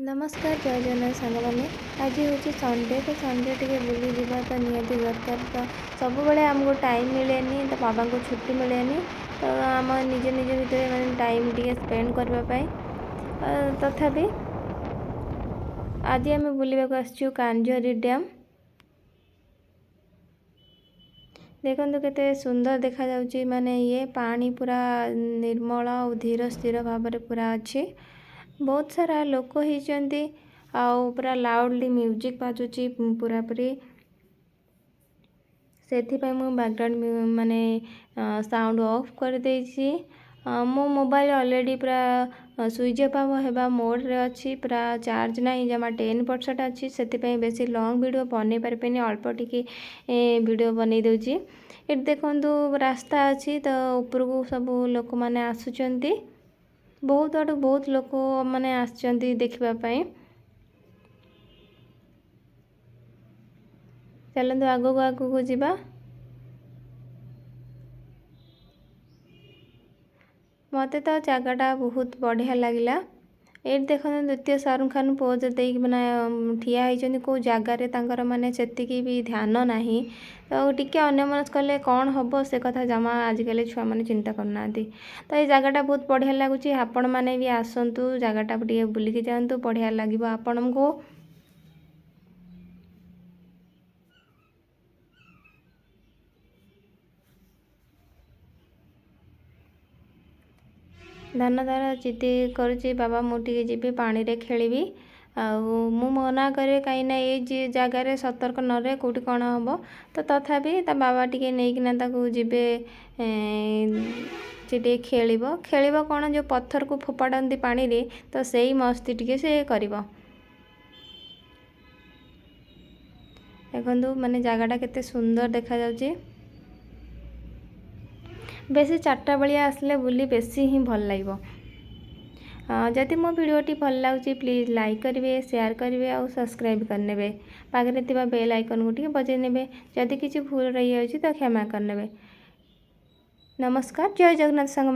नमस्कार जय जगन्नाथ सांग मैंने आज हूँ संडे तो संडे टे बुली जावा तो निहाती दरकार तो सब बड़े आमको टाइम मिले तो बाबा को छुट्टी मिले तो आम निज निज भितर मैंने टाइम टे स्पेंड करने तथापि आज आम बुलवाक आसचु कांजरी डैम देखो केते सुंदर देखा जाउची माने ये पानी पूरा निर्मल और धीर स्थिर भाव में पूरा अच्छी बहुत सारा लोक होती आउ पूरा लाउडली म्यूजिक बाजुची पूरा पूरी से बैकग्राउंड माने साउंड ऑफ कर देछि मो मोबाइल ऑलरेडी पूरा स्विच ऑफ होगा मोड रे अच्छी पूरा चार्ज नहीं जमा 10% अच्छी से बेसी लॉन्ग वीडियो बन पारे अल्प टिके वीडियो बन दूची ये देखु रास्ता अच्छी तो ऊपर को सब लोक मैंने आसुचंती बहुत आड़ू बहुत लोक मैंने आसचंती देखिबापाई चलते आगू आगू जावा मत तो जगटा बहुत बढ़िया लगला ये देखो द्वितीय शाहरुख खान पोज दे मैंने ठिया होती कौ जगार माने से भी ध्यान ना तो टी अन्यमनस कले कौन हम से कथा जमा आजिकल छुआ मैंने चिंता करना तो ये जगटा बहुत बढ़िया लगुच आपण मैंने भी आसतु जगटा टे बुलिकी जातु बढ़िया लगे आपण को धान धार जिद करुच्ची बाबा मुझे जी पानी रे खेली मु मना करे कहीं ये जगार सतर्क न रहे कौटी कौन हम तो तथापि बाबा टी नहीं जीवे टे खेल कौन जो पत्थर को फोपाड़ती पानी रे तो सही मस्ती टी से कर देखु माने जगटा केते सुंदर देखा जाउची बेसी चार्टा बेलिया आसले बुली बेसी ही भल लगे जदि मो भिडियोटी भल लगे प्लीज़ लाइक करेंगे शेयर करेंगे और सब्सक्राइब करने पाखे थिबा बेल आइकन को टी बजे ने जदि किसी भूल रही है तो क्षमा करने नमस्कार जय जगन्नाथ संग।